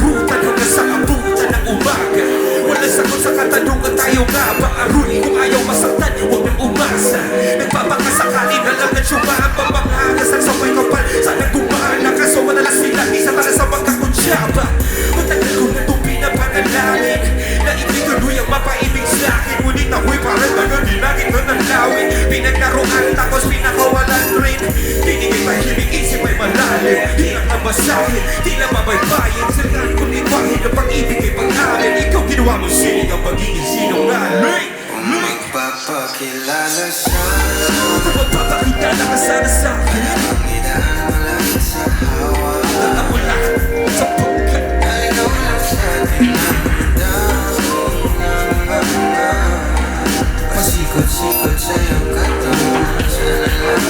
panagutan hanggang sa abutan ng umaga. Walang sagot sa katanungan, tayo nga ba aruni? Kung ayaw masaktan, huwag nang umasa. Nagpapakasakali na lang at syumaan pa mga kasal sa may kapal. Sana gumaan na kaso madalas pinag-isa para sa mga kutsaba. Matagal ko na itong pinapanalangin na ibigay ang mapaibig sa'kin. Ngunit ako'y parang nananilangin na nanlawin. Pinaglaruan tapos pinakawalan rin. Tinigil tahimik, isip ay malalim. Di lang nabasahin, di lang mabaybayin. Sirgaan kong iwahin ang pag-ibig ay pag-alin. Ikaw ginawa mo sinig ang pagiging sinungaling. Magpapakilala siya, Magpapakilala ka sana sa'kin. idaan mo lang sa hawa. Alam mo lahat sa pagkat. Naligaw lang sa atin ang dami. Pasikot-sikot sa iyong katawan. Sana lang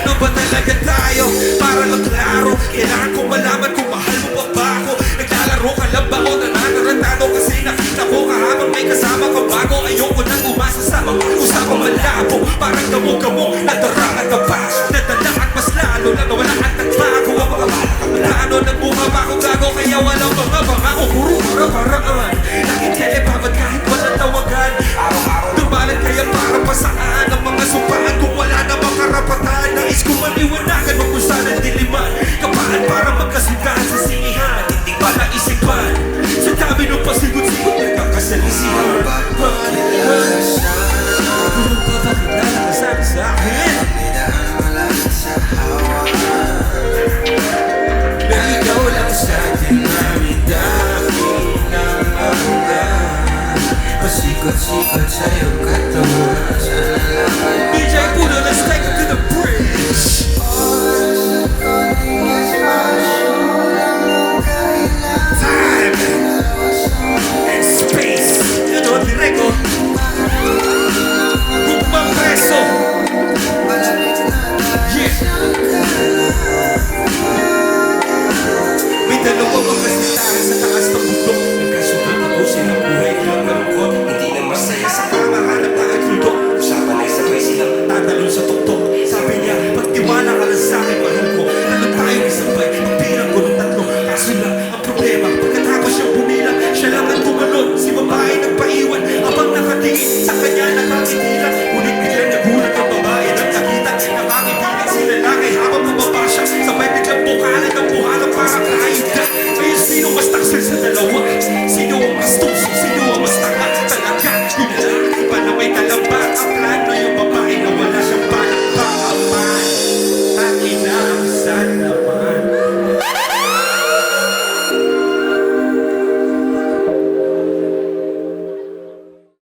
Ano ba talaga tayo? Para lang klaro, kailangan kong malaman kung mahal mo pa ba ako. Naglalaro ka lang ba o nananarantado? Kasi nakita ko kahapon may kasama ka bago. Ayoko nang umasa sa mga usapang malabo. Parang gamo-gamo, nadarangan ka pa. Nadala at mas lalo na nawala at nagbago. Ang mga plano nagbuka pa ako gago. Kaya walang mga pangako, puro para-paraan. Nakikilipabad kahit walang tawagan. Araw-araw dumalan kaya para pa saan ang mga sumpaan kung wala namang karapatan. Nais ko maniwanagan mo kung saan ang diliman. Kapaan para magkasintahan sa sinihan. Hindi pa naisipan sa dami ng pasigot-sigot nagkakasalisihan. magpapakilala siya, Magpapakilala ka sana sa akin. idaan mo lang sa hawa. Naligaw lang sa atin namin dami ng mga. Pasikot-sikot sa iyong katawan. Sana lang DJ Puno, let's take it to the bridge. Time and space. Yun o, direko. Bukbang preso. Yeah. May dalawang